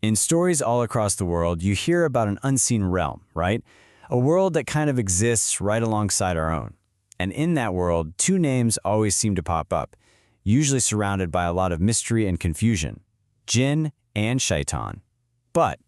In stories all across the world, you hear about an unseen realm, right? A world that kind of exists right alongside our own. And in that world, two names always seem to pop up, usually surrounded by a lot of mystery and confusion: Jinn and Shaitan. But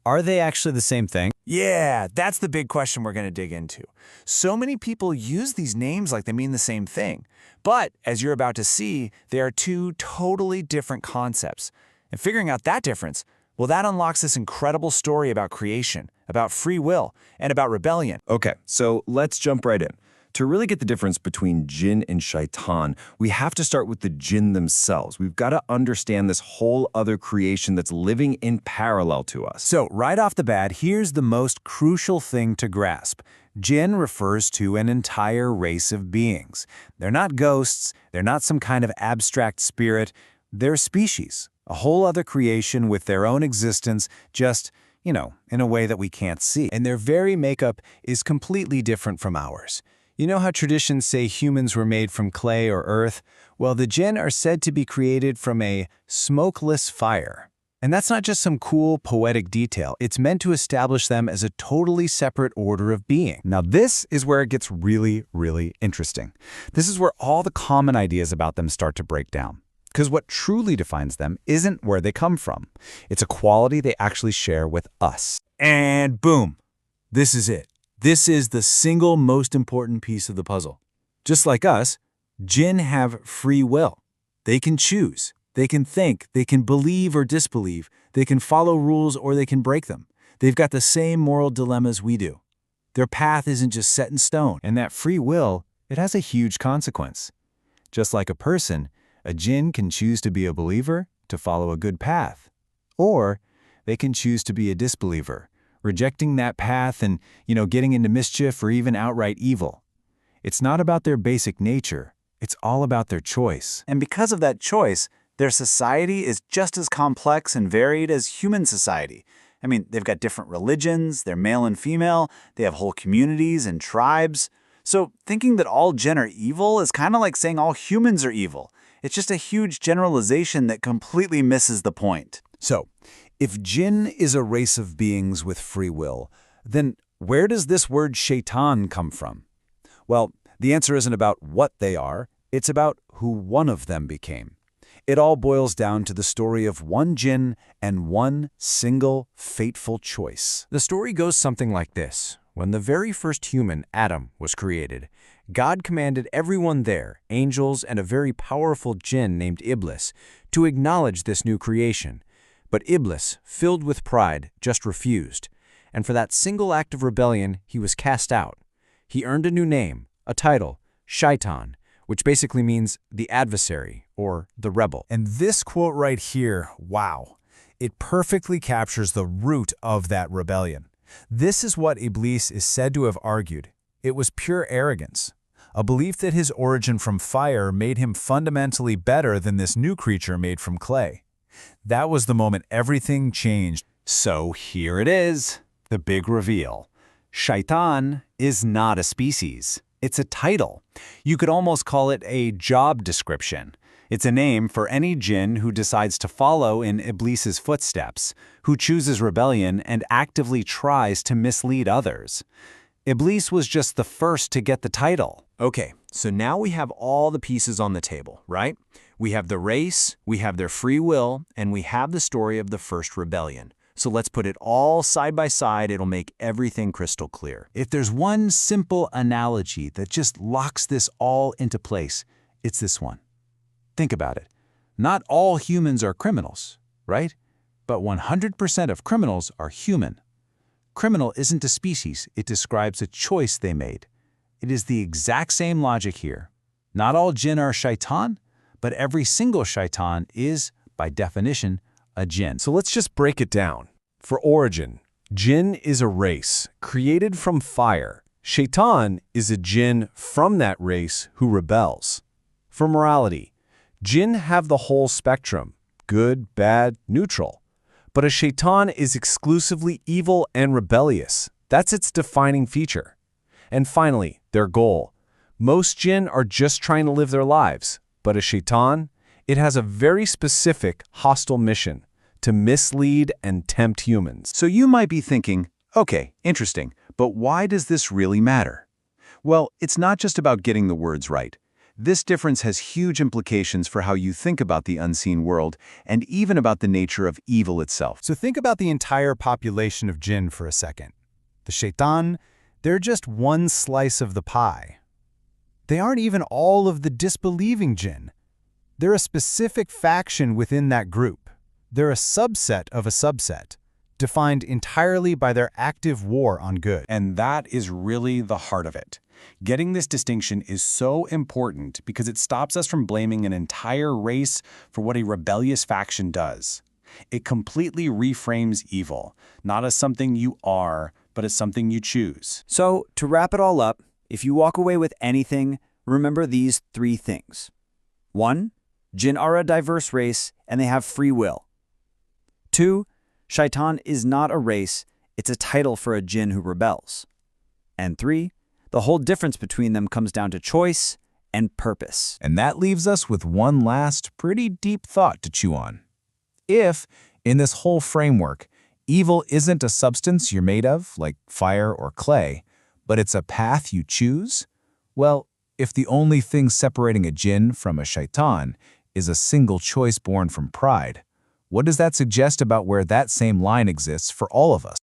are they actually the same thing? Yeah, that's the big question we're going to dig into. So many people use these names like they mean the same thing. But as you're about to see, they are two totally different concepts. And figuring out that difference, well, that unlocks this incredible story about creation, about free will, and about rebellion. Okay, so let's jump right in. To really get the difference between Jinn and Shaitan, we have to start with the Jinn themselves. We've got to understand this whole other creation that's living in parallel to us. So right off the bat, here's the most crucial thing to grasp. Jinn refers to an entire race of beings. They're not ghosts, they're not some kind of abstract spirit, they're species, a whole other creation with their own existence, just, in a way that we can't see. And their very makeup is completely different from ours. You know how traditions say humans were made from clay or earth? Well, the Jinn are said to be created from a smokeless fire. And that's not just some cool, poetic detail. It's meant to establish them as a totally separate order of being. Now, this is where it gets really, really interesting. This is where all the common ideas about them start to break down. Because what truly defines them isn't where they come from. It's a quality they actually share with us. And boom, this is it. This is the single most important piece of the puzzle. Just like us, Jinn have free will. They can choose. They can think. They can believe or disbelieve. They can follow rules or they can break them. They've got the same moral dilemmas we do. Their path isn't just set in stone. And that free will, it has a huge consequence. Just like a person, a Jinn can choose to be a believer, to follow a good path. Or they can choose to be a disbeliever, rejecting that path and, getting into mischief or even outright evil. It's not about their basic nature. It's all about their choice. And because of that choice, their society is just as complex and varied as human society. I mean, they've got different religions, they're male and female, they have whole communities and tribes. So thinking that all Jinn are evil is kind of like saying all humans are evil. It's just a huge generalization that completely misses the point. So, if Jinn is a race of beings with free will, then where does this word shaitan come from? Well, the answer isn't about what they are, it's about who one of them became. It all boils down to the story of one Jinn and one single fateful choice. The story goes something like this. When the very first human, Adam, was created, God commanded everyone there, angels and a very powerful Jinn named Iblis, to acknowledge this new creation. But Iblis, filled with pride, just refused, and for that single act of rebellion, he was cast out. He earned a new name, a title, Shaitan, which basically means the adversary, or the rebel. And this quote right here, wow, it perfectly captures the root of that rebellion. This is what Iblis is said to have argued. It was pure arrogance, a belief that his origin from fire made him fundamentally better than this new creature made from clay. That was the moment everything changed. So here it is, the big reveal. Shaitan is not a species. It's a title. You could almost call it a job description. It's a name for any Jinn who decides to follow in Iblis's footsteps, who chooses rebellion and actively tries to mislead others. Iblis was just the first to get the title. Okay, so now we have all the pieces on the table, right? We have the race, we have their free will, and we have the story of the first rebellion. So let's put it all side by side. It'll make everything crystal clear. If there's one simple analogy that just locks this all into place, it's this one. Think about it. Not all humans are criminals, right? But 100% of criminals are human. Criminal isn't a species. It describes a choice they made. It is the exact same logic here. Not all Jinn are shaitan, but every single shaitan is, by definition, a Jinn. So let's just break it down. For origin, Jinn is a race created from fire. Shaitan is a Jinn from that race who rebels. For morality, Jinn have the whole spectrum, good, bad, neutral. But a Shaitan is exclusively evil and rebellious. That's its defining feature. And finally, their goal. Most Jinn are just trying to live their lives, but a Shaitan, it has a very specific, hostile mission: to mislead and tempt humans. So you might be thinking, okay, interesting, but why does this really matter? Well, it's not just about getting the words right. This difference has huge implications for how you think about the unseen world and even about the nature of evil itself. So think about the entire population of jinn for a second. The shaitan, they're just one slice of the pie. They aren't even all of the disbelieving jinn. They're a specific faction within that group. They're a subset of a subset, defined entirely by their active war on good. And that is really the heart of it. Getting this distinction is so important because it stops us from blaming an entire race for what a rebellious faction does. It completely reframes evil, not as something you are, but as something you choose. So, to wrap it all up, if you walk away with anything, remember these 3 things. 1. Jinn are a diverse race, and they have free will. 2. Shaitan is not a race, it's a title for a jinn who rebels. And 3. The whole difference between them comes down to choice and purpose. And that leaves us with one last pretty deep thought to chew on. If, in this whole framework, evil isn't a substance you're made of, like fire or clay, but it's a path you choose, well, if the only thing separating a jinn from a shaitan is a single choice born from pride, what does that suggest about where that same line exists for all of us?